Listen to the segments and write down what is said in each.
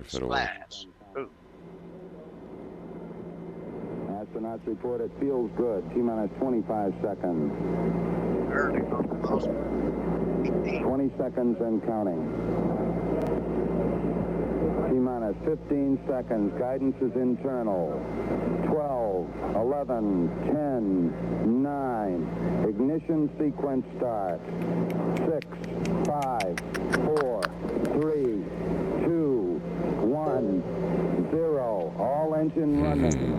If it'll work. Splash. Ooh. Astronauts report it feels good. T-minus 25 seconds. Early almost. 20 seconds and counting. T-minus 15 seconds. Guidance is internal. 12, 11, 10, 9. Ignition sequence starts. 6, 5, 4, 3, 2, 1, 0. All engine running.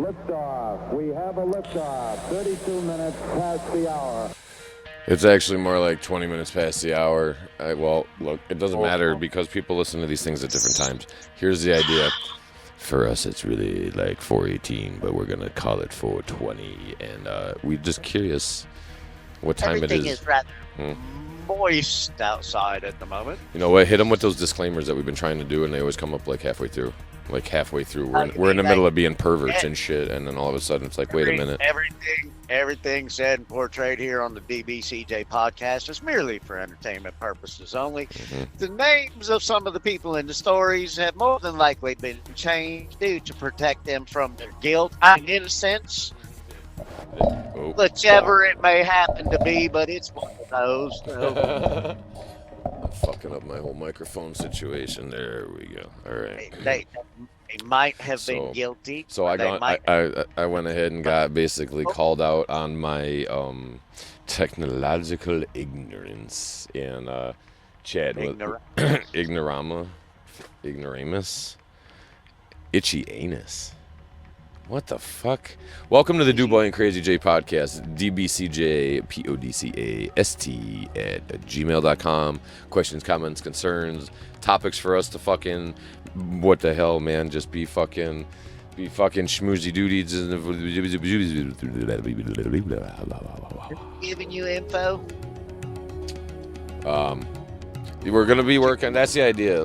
Liftoff. We have a liftoff. 32 minutes past the hour. It's actually more like 20 minutes past the hour. Well, look, it doesn't matter because people listen to these things at different times. Here's the idea. For us, it's really like 4:18, but we're going to call it 4:20. And we're just curious what time Everything it is. is rather moist outside at the moment. You know what? Hit them with those disclaimers that we've been trying to do, and they always come up like halfway through. We're in the middle of being perverts and shit, and then all of a sudden it's like, wait a minute. Everything said and portrayed here on the DBCJ podcast is merely for entertainment purposes only. The names of some of the people in the stories have more than likely been changed due to protect them from their guilt and innocence. Whichever it may happen to be, but it's one of those. So. I'm fucking up my whole microphone situation. There we go. All right. They might have been guilty. So I went ahead and got basically called out on my technological ignorance and Chad ignoramus, itchy anus. What the fuck? Welcome to the Dubois and Crazy J podcast, dbcjpodcast at gmail.com. Questions, comments, concerns, topics for us to fucking, what the hell, man, just be fucking schmoozy duties. Giving you info? We're going to be working, that's the idea.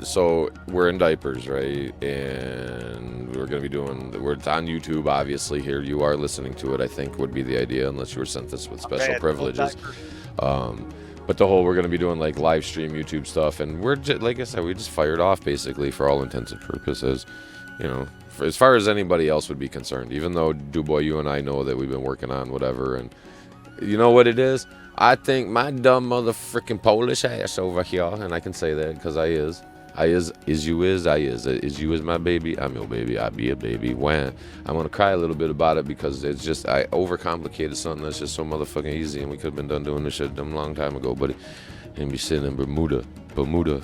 So we're in diapers, right? And we're going to be we're on YouTube, obviously. Here you are listening to it, I think would be the idea, unless you were sent this with special privileges. But we're going to be doing like live stream YouTube stuff. And we're just, like I said, we just fired off basically for all intents and purposes, you know, as far as anybody else would be concerned, even though Dubois, you and I know that we've been working on whatever. And you know what it is? I think my dumb motherfucking Polish ass over here, and I can say that because I is you is my baby, I'm your baby, I be a baby. When I'm gonna cry a little bit about it because it's just I overcomplicated something that's just so motherfucking easy, and we could have been done doing this shit a long time ago, but and be sitting in Bermuda, Bermuda.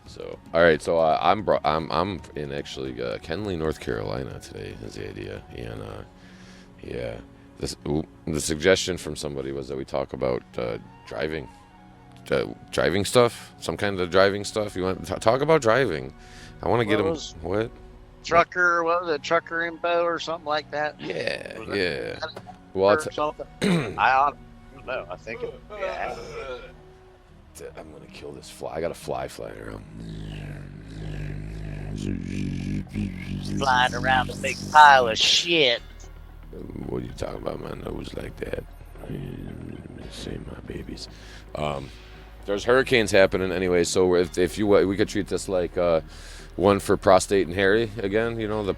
So, all right. So I'm in actually Kenley, North Carolina today. Is the idea, and yeah, the suggestion from somebody was that we talk about driving stuff, some kind of driving stuff. You want to talk about driving? I want to get them. What? Trucker? What was it? Trucker info or something like that? Yeah. Well, something. I don't know. I think yeah. I'm gonna kill this fly. I got a fly flying around. Flying around a big pile of shit. What are you talking about? My nose like that. Say my babies. There's hurricanes happening anyway. So if you we could treat this like one for prostate and hairy again. You know, the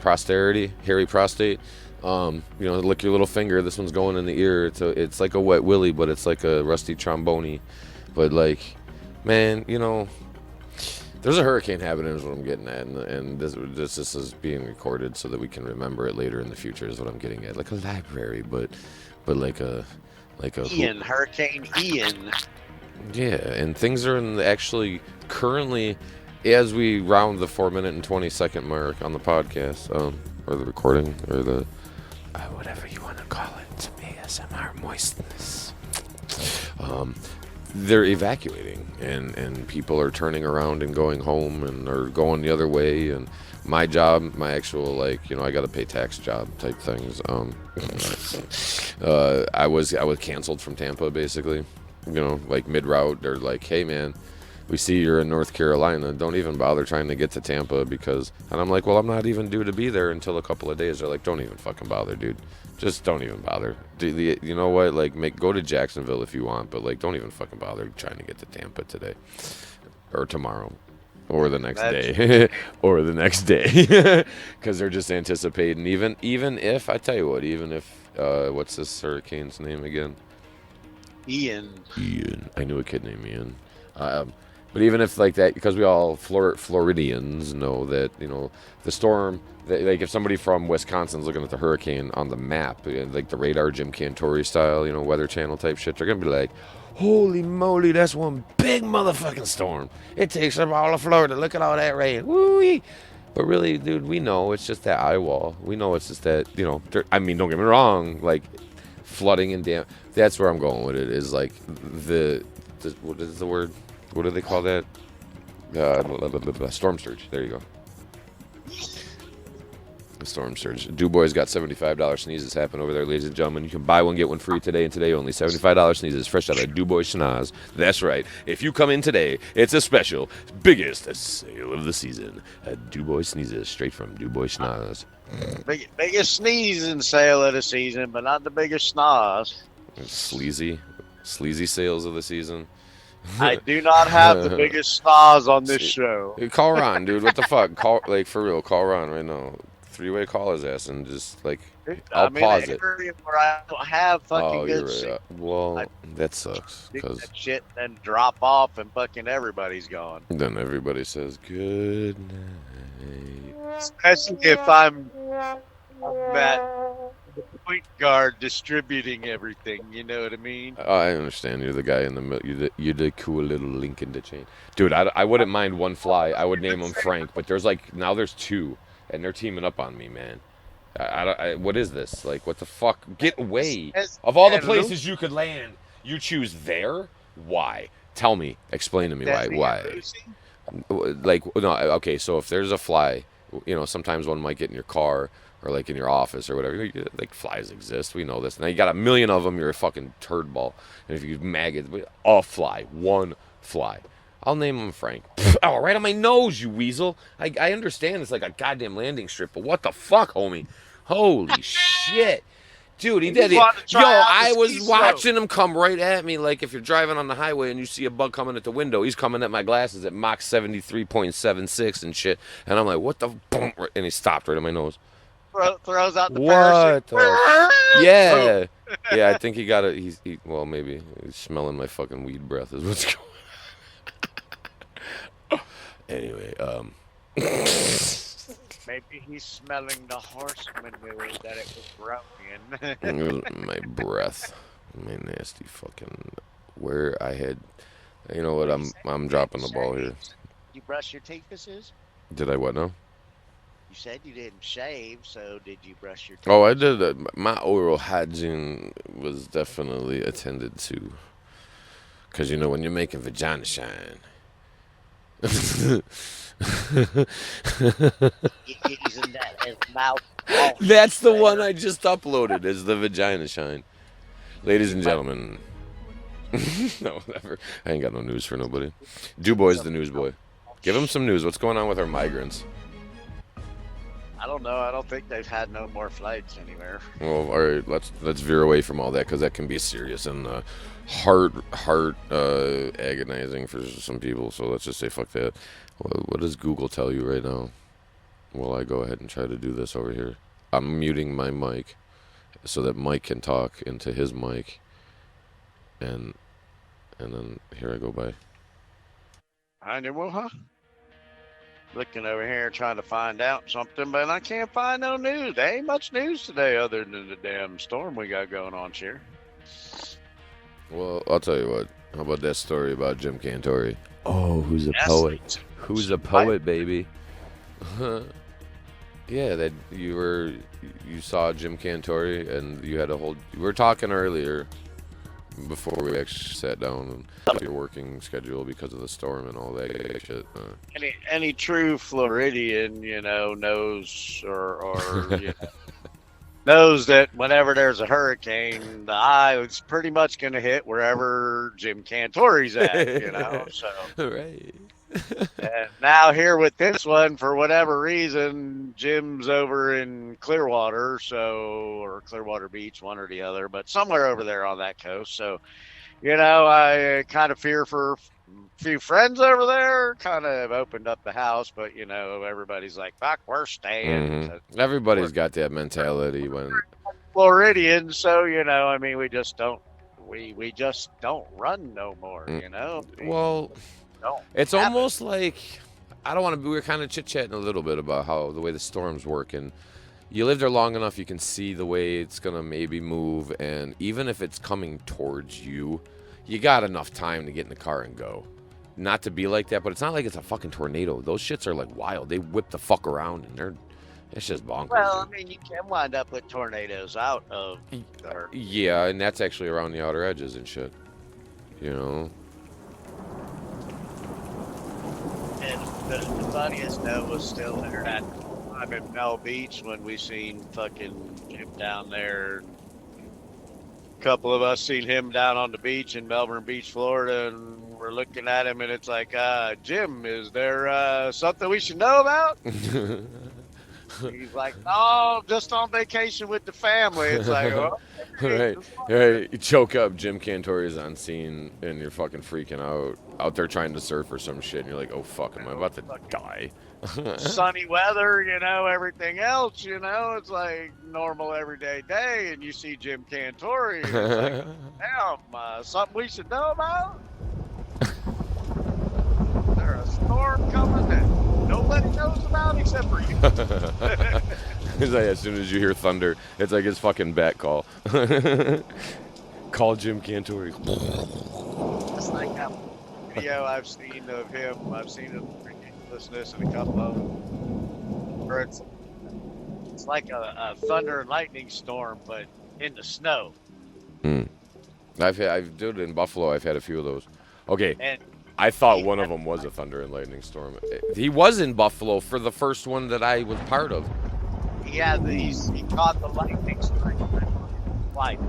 hairy prostate. You know, lick your little finger. This one's going in the ear. It's like a wet willy, but it's like a rusty trombone. But like, man, you know, there's a hurricane happening is what I'm getting at, and this is being recorded so that we can remember it later in the future is what I'm getting at, like a library, but like a Hurricane Ian. Yeah, and things are actually currently, as we round the 4-minute and 20-second mark on the podcast, or the recording, or the whatever you want to call it, some ASMR moistness. They're evacuating, and people are turning around and going home and are going the other way. And my job, my actual, like, you know, I got to pay tax job type things. I was canceled from Tampa basically. You know, like mid route, they're like, hey man, we see you're in North Carolina. Don't even bother trying to get to Tampa because, and I'm like, well, I'm not even due to be there until a couple of days. They're like, don't even fucking bother, dude. Just don't even bother. You know what? Like, go to Jacksonville if you want, but like, don't even fucking bother trying to get to Tampa today or tomorrow. Or the next day, or the next day, because they're just anticipating. Even if I tell you what, even if what's this hurricane's name again? Ian. I knew a kid named Ian. But even if like that, because we all Floridians know that the storm. Like if somebody from Wisconsin's looking at the hurricane on the map, like the radar Jim Cantori style, Weather Channel type shit, they're gonna be like, holy moly, that's one big motherfucking storm. It takes up all of Florida. Look at all that rain. Woo-wee. But really, dude, we know it's just that eye wall. We know it's just that, I mean, don't get me wrong, like flooding and dam. That's where I'm going with it, is like the what is the word? What do they call that? Storm surge. There you go. The storm surge. DuBois got $75 sneezes happen over there, ladies and gentlemen. You can buy one, get one free today, and today only. $75 sneezes fresh out of DuBois schnoz. That's right. If you come in today, it's a special, biggest sale of the season. DuBois sneezes straight from DuBois schnoz. Biggest sneezing sale of the season, but not the biggest schnoz. Sleazy sales of the season. I do not have the biggest schnoz on this show. Call Ron, dude. What the fuck? Call Ron right now. Three-way call his ass and just like I'll pause it. Where I don't have fucking good right. Well, that sucks because that shit then drop off and fucking everybody's gone. Then everybody says good night. Especially if I'm that point guard distributing everything. You know what I mean? I understand. You're the guy in the middle. You're the cool little link in the chain, dude. I wouldn't mind one fly. I would name him Frank, but there's two. And they're teaming up on me, man. What is this? Like, what the fuck? Get away. Of all the places you could land, you choose there? Why? Tell me. Explain to me why. Like, no, okay, so if there's a fly, sometimes one might get in your car or, like, in your office or whatever. Like, flies exist. We know this. Now, you got a million of them, you're a fucking turd ball. And if you maggots, one fly. I'll name him Frank. Oh, right on my nose, you weasel. I understand it's like a goddamn landing strip, but what the fuck, homie? Holy shit. Dude, he did it. Yo, I was watching him come right at me like if you're driving on the highway and you see a bug coming at the window, he's coming at my glasses at Mach 73.76 and shit. And I'm like, what the... Boom, and he stopped right on my nose. Throws out the parachute. Yeah. Yeah, I think he got it. Well, maybe he's smelling my fucking weed breath is what's going on. Anyway, maybe he's smelling the horse manure that it was growing in. My breath, my nasty fucking. Where I had, you know what? I'm dropping the ball here. You brush your teeth, Did I what now? You said you didn't shave, so did you brush your teeth? Oh, I did. My oral hygiene was definitely attended to. Cause when you're making vagina shine. Using that as mouth. That's the one I just uploaded. Is the vagina shine, ladies and gentlemen. No, never. I ain't got no news for nobody. DuBois the news boy. Give him some news. What's going on with our migrants? I don't know. I don't think they've had no more flights anywhere. Well, all right. Let's veer away from all that because that can be serious and heart agonizing for some people. So let's just say fuck that. What does Google tell you right now? While I go ahead and try to do this over here. I'm muting my mic so that Mike can talk into his mic. And then here I go by. I knew, huh? Looking over here trying to find out something, but I can't find no news. There ain't much news today other than the damn storm we got going on here. Well, I'll tell you what. How about that story about Jim Cantori? Oh, who's a poet? Who's a poet, baby? Yeah, that you saw Jim Cantori and you had a whole. We were talking earlier before we actually sat down and your working schedule because of the storm and all that shit. Any true Floridian, knows or knows that whenever there's a hurricane, the eye is pretty much going to hit wherever Jim Cantori's at, you know. So Right. and now here with this one, for whatever reason, Jim's over in Clearwater, or Clearwater Beach, one or the other, but somewhere over there on that coast. So, you know, I kind of fear for a few friends over there. Kind of opened up the house, but you know, everybody's like, "Fuck, we're staying." Everybody's got that mentality when Floridians, so you know, I mean, we just don't run no more, you know. Well, it's almost like I don't want to. We were kind of chit chatting a little bit about how the way the storms work, and you live there long enough, you can see the way it's gonna maybe move, and even if it's coming towards you, you got enough time to get in the car and go. Not to be like that, but it's not like it's a fucking tornado. Those shits are like wild. They whip the fuck around, and it's just bonkers. Well, dude. I mean, you can wind up with tornadoes out of Yeah, and that's actually around the outer edges and shit. You know. And the funniest note was still there at time in Mel Beach when we seen fucking Jim down there. A couple of us seen him down on the beach in Melbourne Beach, Florida, and we're looking at him, and it's like, Jim, is there something we should know about? He's like, "Oh, just on vacation with the family." It's like, oh, right. You choke up. Jim Cantori's on scene, and you're fucking freaking out there trying to surf or some shit, and you're like, "Oh fuck, am I about to die?" sunny weather, you know, everything else, you know, it's like normal everyday day, and you see Jim Cantori, and it's like, damn, something we should know about? Is there a storm coming that nobody knows about except for you? It's like as soon as you hear thunder, it's like his fucking bat call. Call Jim Cantori. It's like that video I've seen of him. I've seen it ridiculousn's and a couple of them. Where it's like a thunder and lightning storm, but in the snow. I've dude in Buffalo. I've had a few of those. Okay, And I thought one of them was a thunder and lightning storm. He was in Buffalo for the first one that I was part of. he caught the lightning strike flight.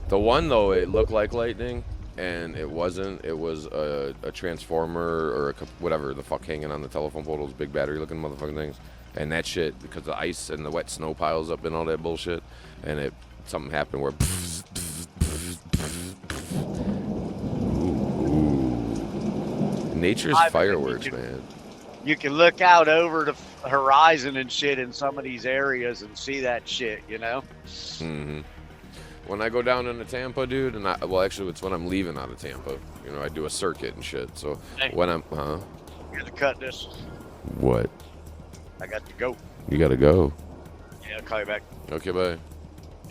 The one though, it looked like lightning, and it wasn't. It was a transformer or whatever the fuck hanging on the telephone pole. Those big battery-looking motherfucking things, and that shit because the ice and the wet snow piles up and all that bullshit, and something happened where. Nature's fireworks, man. You can look out over the horizon and shit in some of these areas and see that shit, you know? Mm-hmm. When I go down into Tampa, dude, actually, it's when I'm leaving out of Tampa. You know, I do a circuit and shit. So Hey. when I'm, You got to cut this. What? I got to go. You gotta go. Yeah, I'll call you back. Okay, bye.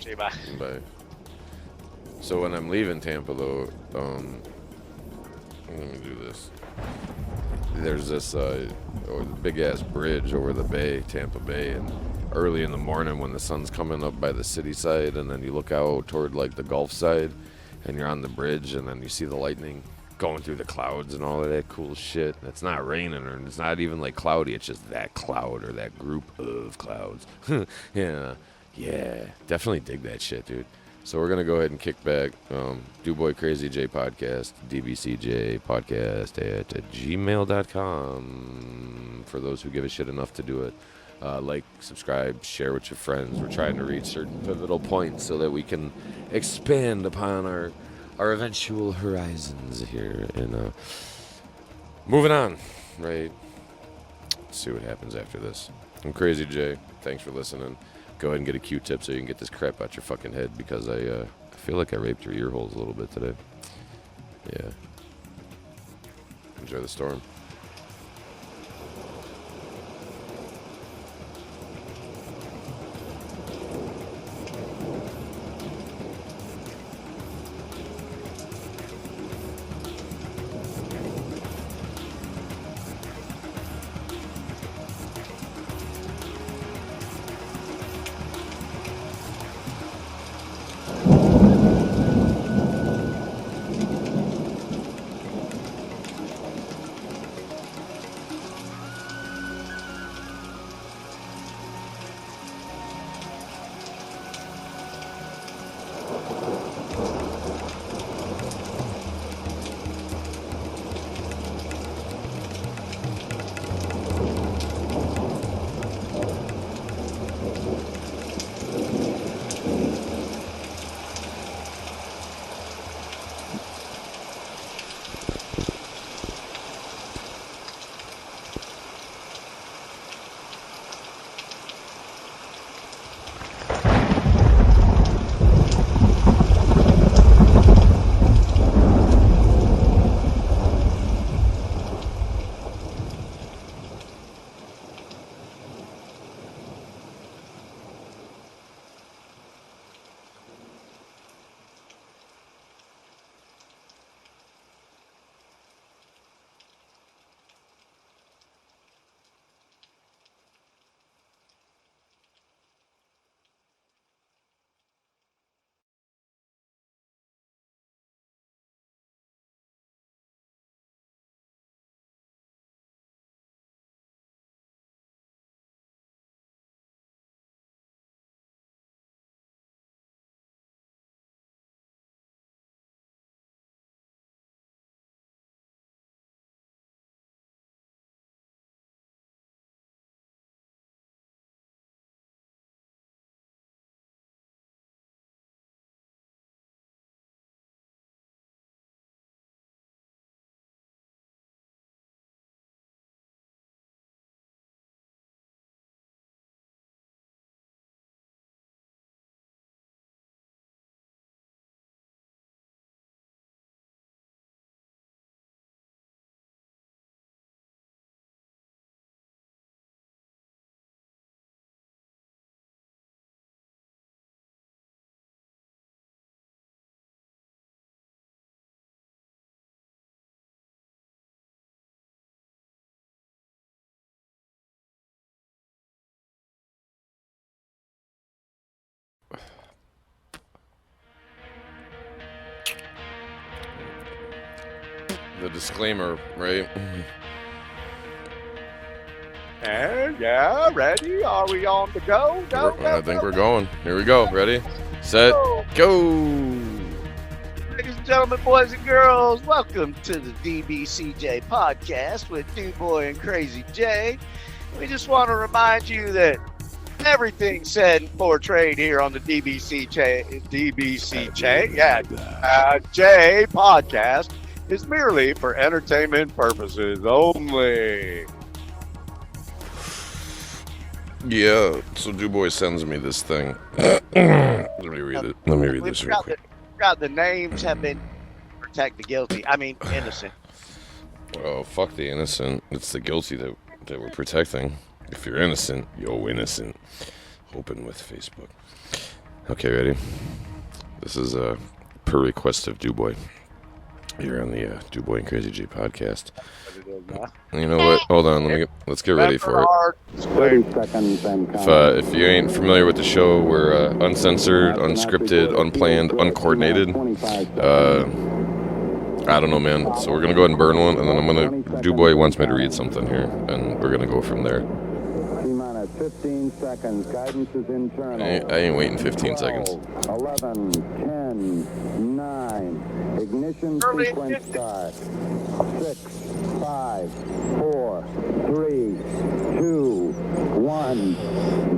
See you, bye. Bye. So when I'm leaving Tampa, though, let me do this. There's this big ass bridge over the bay, Tampa Bay, and early in the morning when the sun's coming up by the city side, and then you look out toward like the Gulf side, and you're on the bridge, and then you see the lightning going through the clouds and all of that cool shit. It's not raining, or it's not even like cloudy. It's just that cloud or that group of clouds. Yeah, definitely dig that shit, dude. So we're gonna go ahead and kick back. DuBoy Crazy J Podcast, dbcjpodcast at gmail.com. For those who give a shit enough to do it, like, subscribe, share with your friends. We're trying to reach certain pivotal points so that we can expand upon our eventual horizons here. And moving on, right? Let's see what happens after this. I'm Crazy J. Thanks for listening. Go ahead and get a Q-tip so you can get this crap out your fucking head, because I feel like I raped your ear holes a little bit today. Yeah. Enjoy the storm. the disclaimer, right? And yeah, ready? Are we on the go? I think we're going. Here we go. Ready, set, go. Ladies and gentlemen, boys and girls, welcome to the dbcj podcast with DuBoy and Crazy J. We just want to remind you that everything said and portrayed here on the dbcj J podcast is merely for entertainment purposes only. Yeah, so DuBoy sends me this thing. Let me read it. Let me read this real quick. The names have been protect the guilty. I mean, innocent. Oh, fuck the innocent. It's the guilty that we're protecting. If you're innocent, you're innocent. Open with Facebook. Okay, ready? This is per request of DuBoy. Here on the DuBoy and Crazy J podcast. You know what? Hold on. Let's get ready for it. 30 seconds and If you ain't familiar with the show, we're uncensored, unscripted, unplanned, uncoordinated. I don't know, man. So we're gonna go ahead and burn one, and then DuBoy wants me to read something here, and we're gonna go from there. 15 seconds. Guidance is internal. I ain't waiting 15 seconds. 11, 10, 9. Ignition sequence start. 6, 5, 4, 3, 2, 1,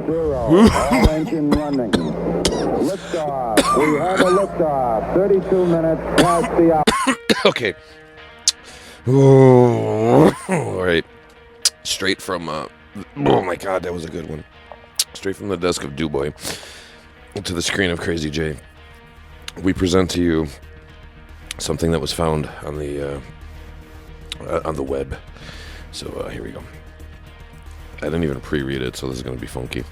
0. All engine running. Liftoff. We have a liftoff. 32 minutes past the hour. Okay. All right. Straight from oh my God, that was a good one. Straight from the desk of DuBoy to the screen of Crazy J, we present to you something that was found on the web. So here we go. I didn't even pre-read it, so this is going to be funky.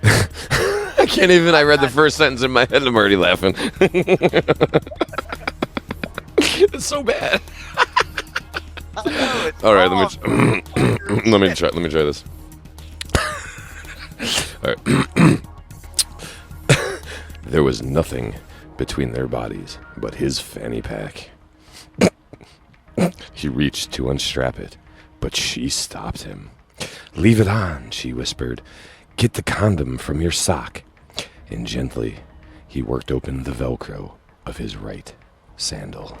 I can't even. I read the first sentence in my head and I'm already laughing. It's so bad. All right, let me try this. All right. There was nothing between their bodies but his fanny pack. He reached to unstrap it, but she stopped him. "Leave it on," she whispered. "Get the condom from your sock." And gently, he worked open the Velcro of his right sandal.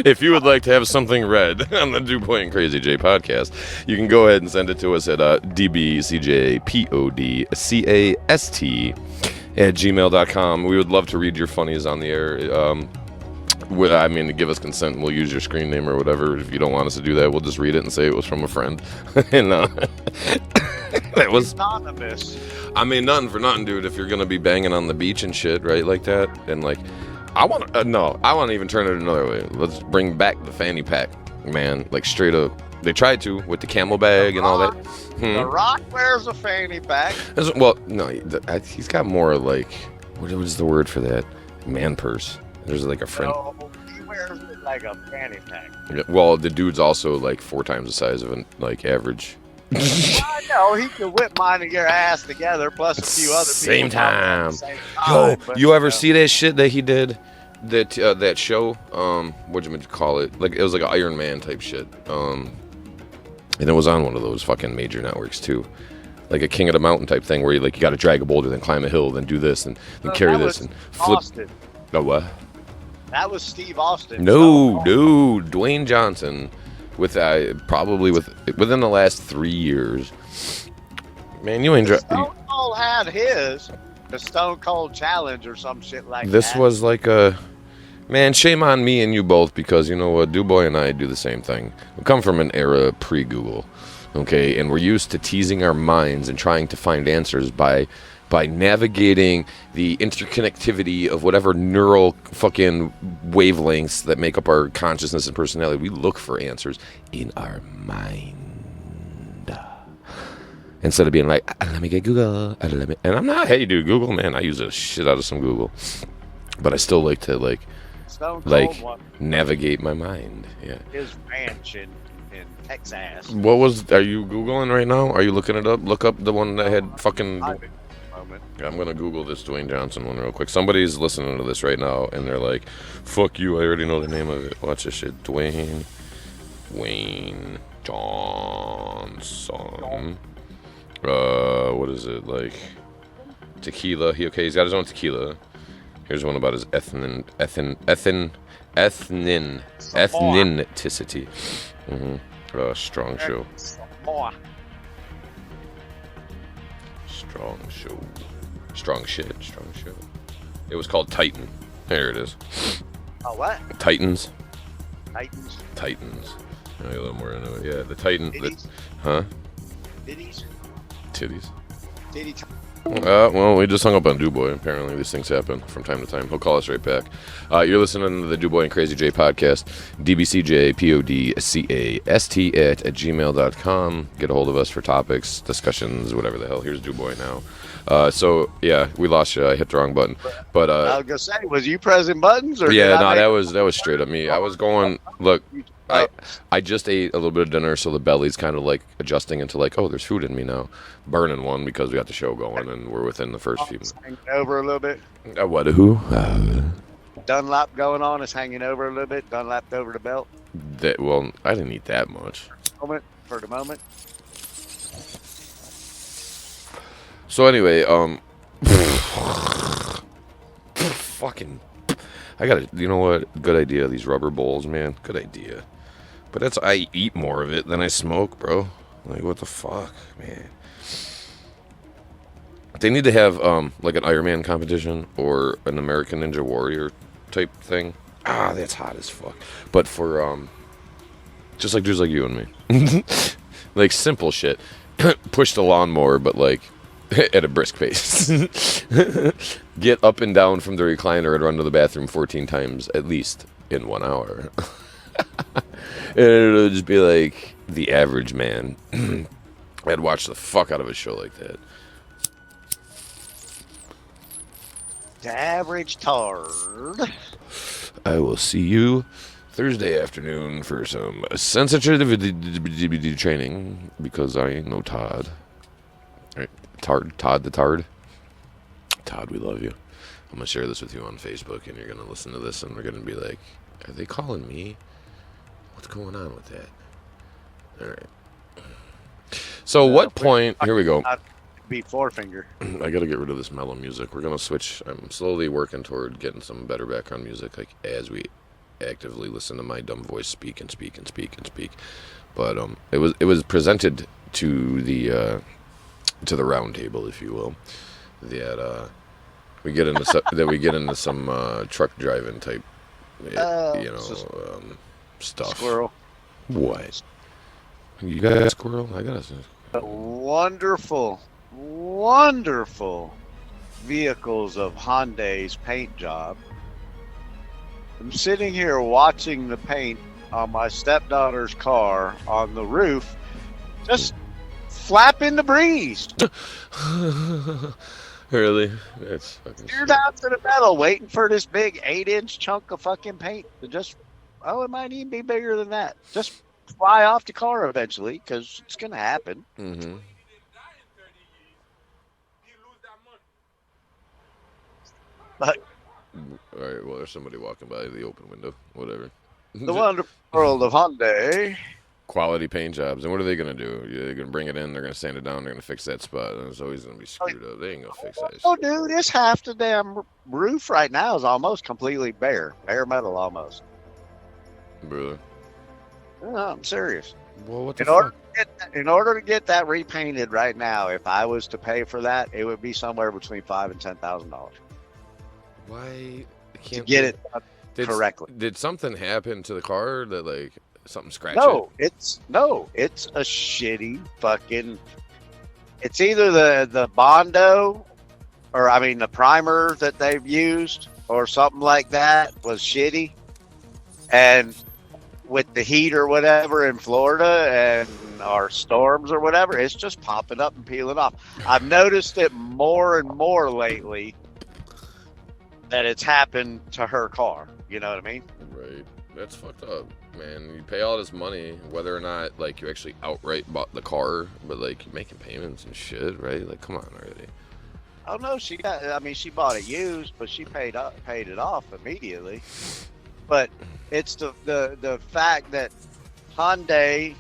If you would like to have something read on the DuBoy and Crazy J podcast, you can go ahead and send it to us at dbcjpodcast@gmail.com. We would love to read your funnies on the air. Give us consent and we'll use your screen name or whatever. If you don't want us to do that, we'll just read it and say it was from a friend. And that was anonymous. I mean, nothing for nothing, dude. If you're gonna be banging on the beach and shit, right, like that, and like, I want to even turn it another way. Let's bring back the fanny pack, man. Like straight up, they tried to with the camel bag and all that. The Rock wears a fanny pack. Well, no, he's got more like, what is the word for that? Man purse. There's like a friend. No, he wears it like a fanny pack. Well, the dude's also like 4 times the size of an like average. I know he can whip mine and your ass together, plus a few other same people. Time. Same Yo, but, you ever see that shit that he did? That show? What'd you call it? Like it was like an Iron Man type shit. And it was on one of those fucking major networks too, like a King of the Mountain type thing where you got to drag a boulder, then climb a hill, then do this and carry this and flip. Austin. No what? That was Steve Austin. No, dude, Dwayne Johnson. Probably within the last 3 years. Man, you ain't. Stone Cold had the Stone Cold Challenge or some shit like that. This was like a. Man, shame on me and you both, because you know what, DuBoy and I do the same thing. We come from an era pre-Google, okay, and we're used to teasing our minds and trying to find answers by navigating the interconnectivity of whatever neural fucking wavelengths that make up our consciousness and personality. We look for answers in our mind. Instead of being like, let me get Google. And I'm not, hey dude, Google, man, I use a shit out of some Google. But I still like to navigate my mind. Yeah. His ranch in Texas. Are you Googling right now? Are you looking it up? Look up the one that had fucking... moment. Yeah, I'm gonna Google this Dwayne Johnson one real quick. Somebody's listening to this right now, and they're like, "Fuck you! I already know the name of it." Watch this shit, Dwayne Johnson. What is it like? Tequila. He's got his own tequila. Here's one about his ethnicity. Strong show. Strong shit. It was called Titan. There it is. Oh, what? Titans. Titans. A little more into it. Yeah, the Titan. Huh? Titties. Titties. Titty. Well, we just hung up on DuBoy. Apparently, these things happen from time to time. He'll call us right back. You're listening to the DuBoy and Crazy J podcast. dbcjpodcast at gmail.com. Get a hold of us for topics, discussions, whatever the hell. Here's DuBoy now. So yeah, we lost you. I hit the wrong button. But I was gonna say, was you pressing buttons or? Yeah, no, that was straight up me. I was going. Look, I just ate a little bit of dinner, so the belly's kind of like adjusting into like, oh, there's food in me now. Burning one because we got the show going and we're within the first few minutes. Hanging over a little bit. What? Who? Dunlap going on is hanging over a little bit. Dunlapped over the belt. Well, I didn't eat that much. For the moment. So anyway, fucking, I gotta, you know what? Good idea, these rubber bowls, man. Good idea. But I eat more of it than I smoke, bro. Like, what the fuck, man? They need to have, like an Ironman competition or an American Ninja Warrior type thing. That's hot as fuck. But for, just like dudes like you and me. Like, simple shit. Push the lawnmower, but like, at a brisk pace. Get up and down from the recliner and run to the bathroom 14 times at least in 1 hour. And it'll just be like the average man. I'd watch the fuck out of a show like that. The average tard. I will see you Thursday afternoon for some sensitivity training because I ain't no Todd. All right. Todd the Tard. Todd, we love you. I'm going to share this with you on Facebook, and you're going to listen to this, and we're going to be like, are they calling me? What's going on with that? All right. So what point... Here we go. Be forefinger. I got to get rid of this mellow music. We're going to switch. I'm slowly working toward getting some better background music, like as we actively listen to my dumb voice speak and speak and speak and speak. But it was presented to the round table, if you will, that we get into some truck driving type, stuff. Squirrel. What? You got a squirrel? I got a wonderful vehicles of Hyundai's paint job. I'm sitting here watching the paint on my stepdaughter's car on the roof, just flap in the breeze. Really? That's fucking You're down to the metal waiting for this big 8-inch chunk of fucking paint to just, it might even be bigger than that. Just fly off the car eventually, because it's going to happen. Mm-hmm. But all right, well, there's somebody walking by the open window. Whatever. the wonderful world of Hyundai. Quality paint jobs. And what are they going to do? They're going to bring it in, they're going to sand it down, they're going to fix that spot, and it's always going to be screwed up. They ain't going to fix that Oh, shit. dude, it's half the damn roof right now is almost completely bare. Bare metal almost. Really? No, I'm serious. Well, what the fuck? In order to get that repainted right now, if I was to pay for that, it would be somewhere between $5,000 and $10,000 Why can't to get it done correctly. Did something happen to the car that, like, something scratched it? It's a shitty fucking. It's either the Bondo, or the primer that they've used, or something like that was shitty, and with the heat or whatever in Florida and our storms or whatever, it's just popping up and peeling off. I've noticed it more and more lately that it's happened to her car. You know what I mean? Right. That's fucked up, man. You pay all this money, whether or not, like, you actually outright bought the car, but, like, you're making payments and shit, right? Like, come on already. Oh no, she got. I mean, she bought it used, but she paid it off immediately. But it's the fact that Hyundai,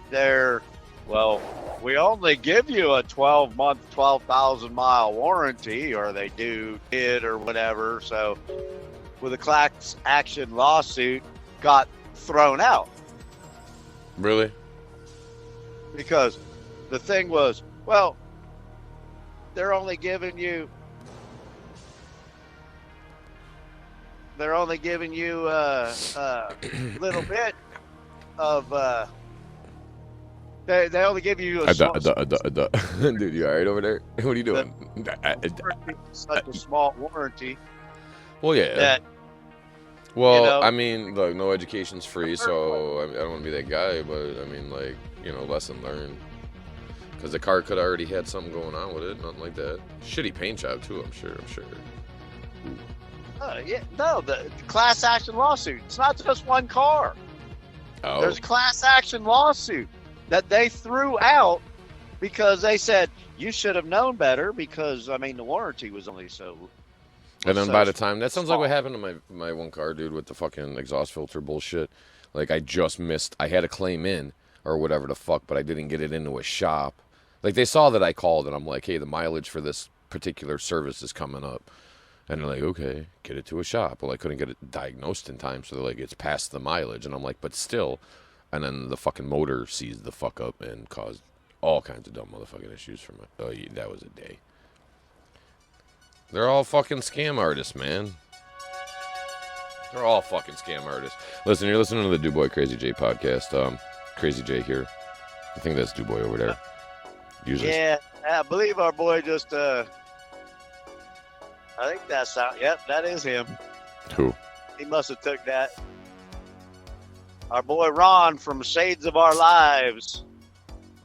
they're well, we only give you a 12-month, 12,000-mile warranty, or they did or whatever. So, with a class action lawsuit, got thrown out Really? because the thing was, well, they're only giving you a little bit of they only give you a small, Dude, you all right over there? What are you doing? such a small warranty Well, yeah. that Well, you know, I mean, look, no education's free, so I don't want to be that guy, but I mean, like, lesson learned. Because the car could have already had something going on with it, nothing like that. Shitty paint job, too, I'm sure. the class action lawsuit. It's not just one car. Oh. There's a class action lawsuit that they threw out because they said you should have known better because I mean the warranty was only so. And then so by the time, that sounds like small. what happened to my one car, dude, with the fucking exhaust filter bullshit. Like, I just missed, I had a claim in, or whatever the fuck, but I didn't get it into a shop. Like, they saw that I called, and I'm like, hey, the mileage for this particular service is coming up. And they're like, okay, get it to a shop. Well, I couldn't get it diagnosed in time, so they're like, it's past the mileage. And I'm like, but still. And then the fucking motor seized the fuck up and caused all kinds of dumb motherfucking issues for my, oh, yeah, that was a day. They're all fucking scam artists, man. They're all fucking scam artists. Listen, you're listening to the DuBoy Crazy J podcast. Crazy J here. I think that's DuBoy over there. Usually. Yeah, I believe our boy just. I think that's out. Yep, that is him. Who? He must have took that. Our boy Ron from Shades of Our Lives.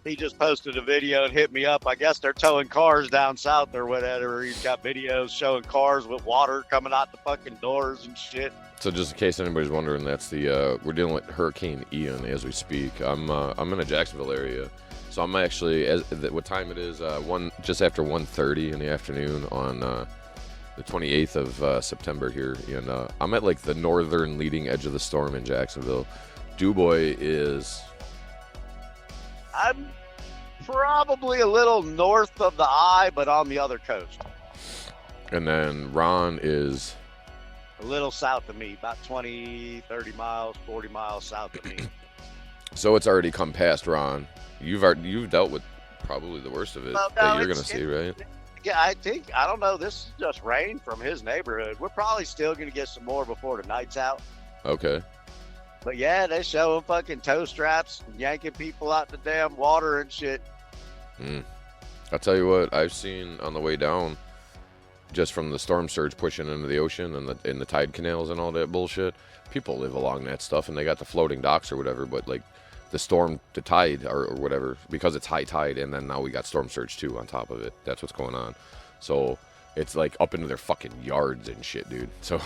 He just posted a video and hit me up. I guess they're towing cars down south or whatever. He's got videos showing cars with water coming out the fucking doors and shit. So just in case anybody's wondering, that's the we're dealing with Hurricane Ian as we speak. I'm in the Jacksonville area, so I'm actually what time it is? Just after 1:30 in the afternoon on the 28th of September here, and I'm at like the northern leading edge of the storm in Jacksonville. DuBoy is. I'm probably a little north of the eye, but on the other coast. And then Ron is A little south of me, about 20, 30 miles, 40 miles south of me. So it's already come past Ron. You've dealt with probably the worst of it that you're gonna see, right? Yeah, I don't know. This is just rain from his neighborhood. We're probably still gonna get some more before the night's out. Okay. But yeah, they showing fucking tow straps, yanking people out the damn water and shit. I'll tell you what, I've seen on the way down, just from the storm surge pushing into the ocean and the tide canals and all that bullshit. People live along that stuff, and they got the floating docks or whatever. But like the tide or whatever, because it's high tide, and then now we got storm surge too on top of it. That's what's going on. So it's like up into their fucking yards and shit, dude. So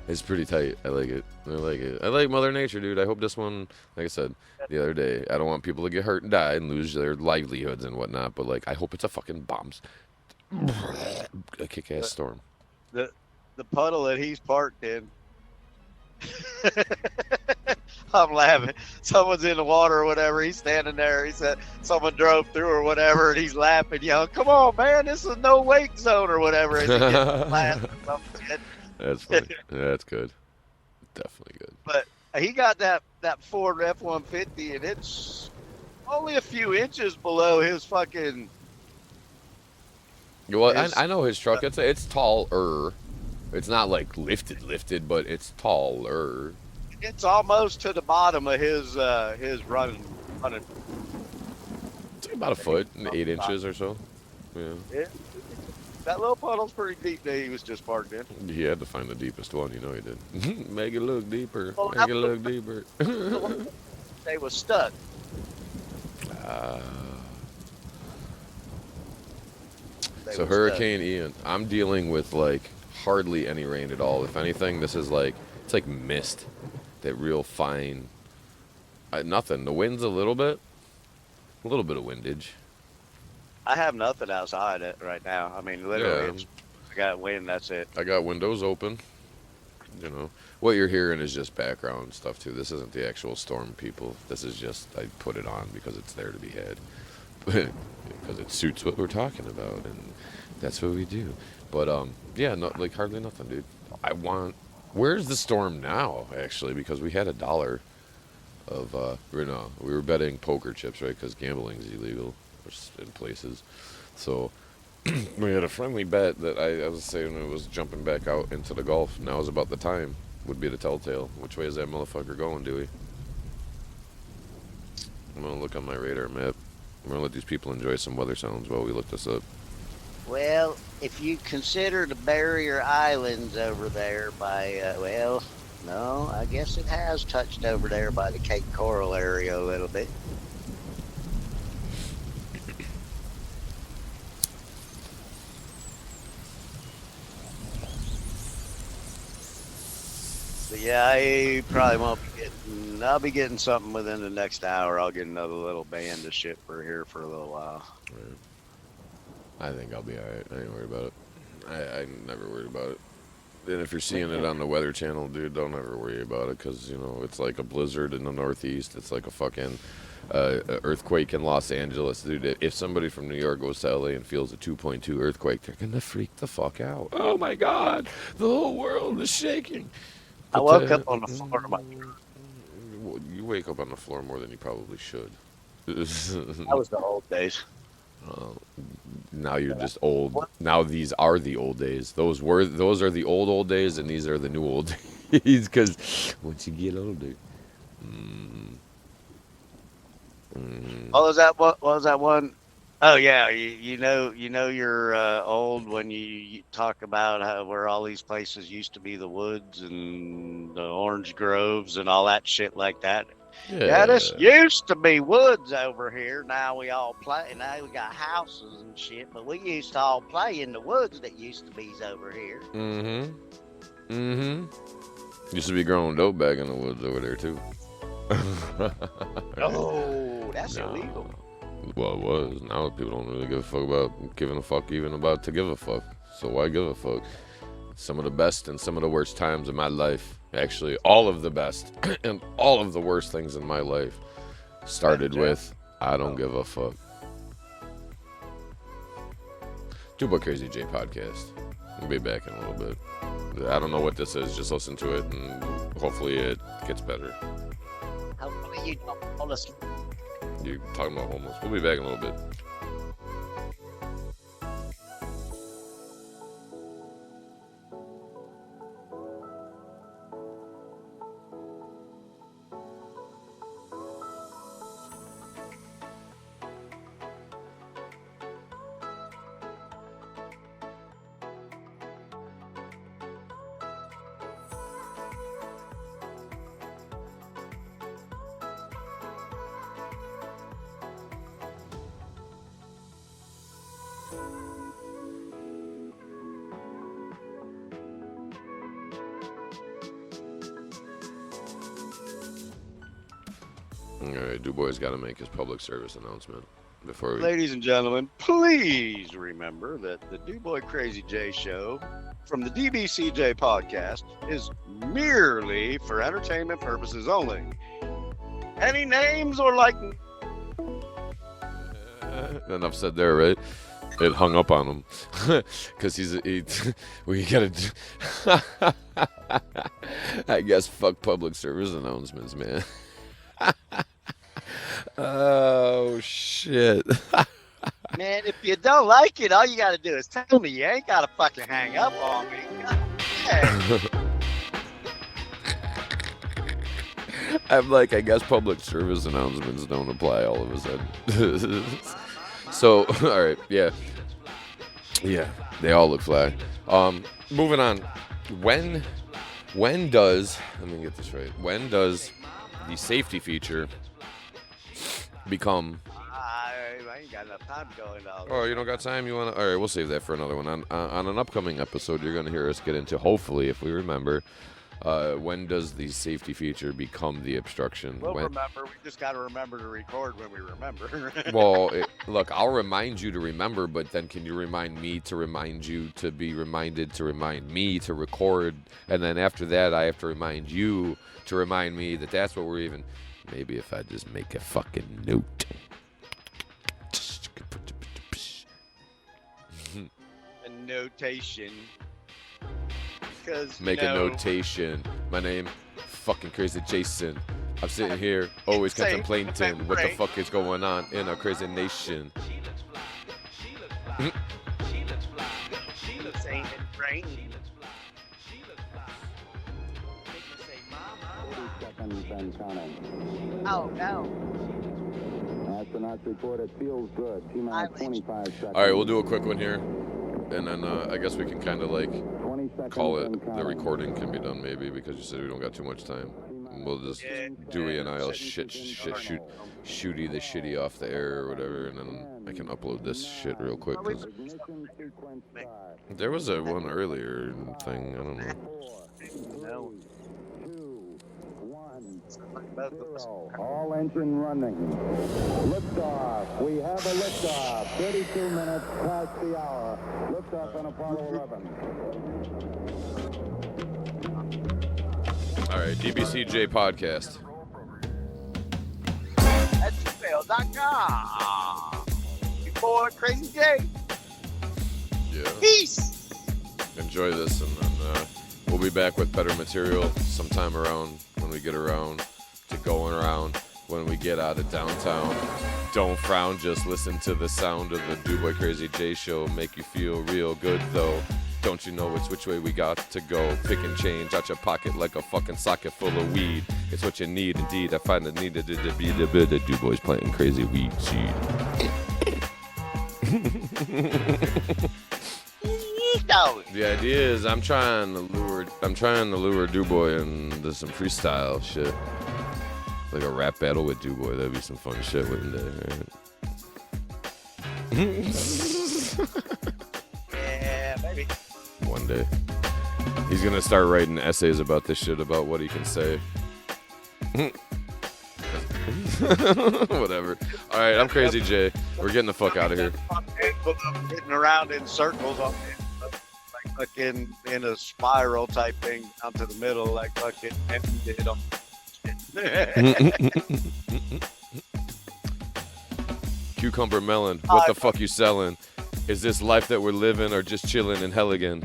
it's pretty tight. I like it. I like Mother Nature, dude. I hope this one, like I said the other day, I don't want people to get hurt and die and lose their livelihoods and whatnot. But like, I hope it's a fucking a kick-ass storm. The puddle that he's parked in. I'm laughing. Someone's in the water or whatever. He's standing there. He said someone drove through or whatever, and he's laughing, yelling, "Come on, man! This is no wake zone or whatever." And he gets laughing or some shit. That's funny. That's good. Definitely good. But he got that Ford F-150, and it's only a few inches below his fucking. Well, I know his truck. It's taller. It's not like lifted, but it's taller. It's almost to the bottom of his running. It's like about a foot, 8 inches or so. Yeah. That little puddle's pretty deep that he was just parked in. He had to find the deepest one, you know he did. Make it look deeper. Well, Make it look deeper. They was stuck. So Hurricane Ian, I'm dealing with like hardly any rain at all. If anything, this is like, it's like mist. That real fine, nothing. The wind's a little bit of windage. I have nothing outside it right now. I mean, literally, Yeah. it's I got wind. That's it. I got windows open. You know, what you're hearing is just background stuff too. This isn't the actual storm, people. This is just I put it on because it's there to be had, because it suits what we're talking about, and that's what we do. But yeah, no, like hardly nothing, dude. I want. Where's the storm now? Actually, because we had $1 of we were betting poker chips, right? Because gambling's illegal in places, so. We had a friendly bet that I was saying it was jumping back out into the Gulf. Now is about the time. Would be the telltale. Which way is that motherfucker going, Dewey? I'm gonna look on my radar map. I'm gonna let these people enjoy some weather sounds while we look this up. Well, if you consider the barrier islands over there by, well, no, I guess it has touched over there by the Cape Coral area a little bit. But yeah, I probably won't be getting. I'll be getting something within the next hour. I'll get another little band of shit for here for a little while. Right. I think I'll be alright. I ain't worried about it. I'm never worried about it. And if you're seeing it on the Weather Channel, dude, don't ever worry about it, because, you know, it's like a blizzard in the Northeast. It's like a fucking earthquake in Los Angeles. Dude, if somebody from New York goes to LA and feels a 2.2 earthquake, they're going to freak the fuck out. Oh, my God. The whole world is shaking. I woke up on the floor of my You wake up on the floor more than you probably should. That was the old days. Now you're just old. Now these are the old days. Those are the old days, and these are the new old days. Because once you get older, What was that? What was that one? Oh yeah, you know you're old when you talk about how where all these places used to be the woods and the orange groves and all that shit like that. Yeah, this used to be woods over here. Now we all play. Now we got houses and shit, but we used to all play in the woods that used to be over here. Used to be growing dope back in the woods over there too. Oh, that's illegal. Well, it was. Now people don't really give a fuck about giving a fuck, even about to give a fuck. So why give a fuck? Some of the best and some of the worst times in my life, actually, all of the best and all of the worst things in my life started with I don't give a fuck. Dubois Crazy J podcast. We'll be back in a little bit. I don't know what this is. Just listen to it and hopefully it gets better. Hopefully you don't fall asleep. You're talking about homeless. We'll be back in a little bit. All right, Dubois got to make his public service announcement before we... Ladies and gentlemen, please remember that the Dubois Crazy J show from the dbcj podcast is merely for entertainment purposes only. Any names or like... Enough said there, right? It hung up on him because we gotta I guess fuck public service announcements, man. Oh shit. Man, if you don't like it, all you gotta do is tell me. You ain't gotta fucking hang up on me. God, I'm like, I guess public service announcements don't apply all of a sudden. So, all right, yeah, they all look fly. Moving on. When does, let me get this right. When does the safety feature become? I ain't got enough time to go into all this. Oh, you don't got time? You want to? All right, we'll save that for another one. On an upcoming episode, you're going to hear us get into, hopefully, if we remember, When does the safety feature become the obstruction? We'll remember. We just got to remember to record when we remember. Well, look, I'll remind you to remember, but then can you remind me to remind you to be reminded to remind me to record? And then after that, I have to remind you to remind me that that's what we're even. Maybe if I just make a fucking note. A notation. Because Make a notation. My name, fucking crazy Jason. I'm sitting here, always contemplating what the fuck is going on in our crazy nation. Oh, no. Astronauts report it feels good. T-minus 25 seconds. All right, we'll do a quick one here. And then I guess we can kind of like 20 seconds call it and the counting. recording can be done maybe because you said we don't got too much time. We'll just Dewey and I'll shooty the shitty off the air or whatever, and then I can upload this shit real quick. 'Cause there was a one earlier thing. I don't know. 4, 3, 2, 1, 0. All engine running. Liftoff. We have a liftoff. 32 minutes past the hour. Liftoff on Apollo 11. All right, dbcj podcast. At gmail.com. Your boy, Crazy J. Yeah. Peace. Enjoy this, and then we'll be back with better material sometime around when we get around to going around when we get out of downtown. Don't frown, just listen to the sound of the DuBois Crazy J show. Make you feel real good though. Don't you know it's which way we got to go? Pick and change out your pocket like a fucking socket full of weed. It's what you need indeed. I find it needed to be the bit of DuBois planting crazy weed seed. The idea is I'm trying to lure DuBois into some freestyle shit. Like a rap battle with DuBois. That'd be some fun shit, wouldn't it? Yeah, baby. One day. He's gonna start writing essays about this shit, about what he can say. Whatever. All right, I'm Crazy Jay. We're getting the fuck out of here. Getting around in circles, like fucking in a spiral type thing down to the middle, like fucking did on. Cucumber melon, what the fuck you selling? Is this life that we're living or just chilling in hell again?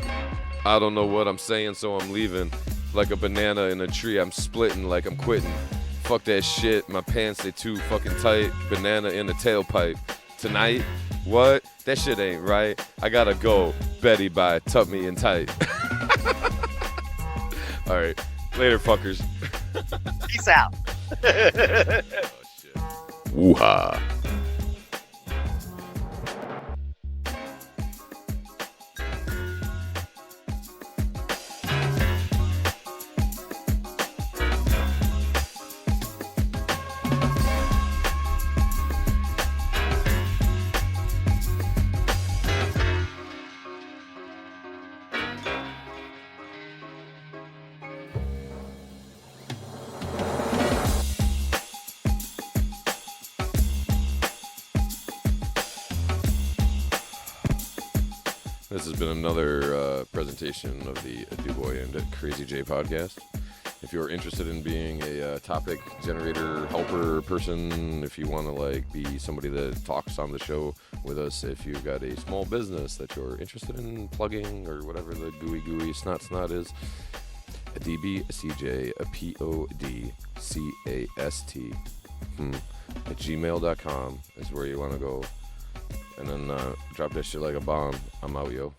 I don't know what I'm saying, so I'm leaving. Like a banana in a tree, I'm splitting like I'm quitting. Fuck that shit, my pants they too fucking tight. Banana in the tailpipe. Tonight? What? That shit ain't right. I gotta go. Betty bye, tuck me in tight. Alright, later fuckers. Peace out. Oh shit. Woo-ha. This has been another presentation of the DuBois and Crazy J podcast. If you're interested in being a topic generator helper person, if you want to like be somebody that talks on the show with us, if you've got a small business that you're interested in plugging or whatever the gooey snot is, dbcjpodcast at gmail.com is where you want to go. And then drop that shit like a bomb. I'm out, yo.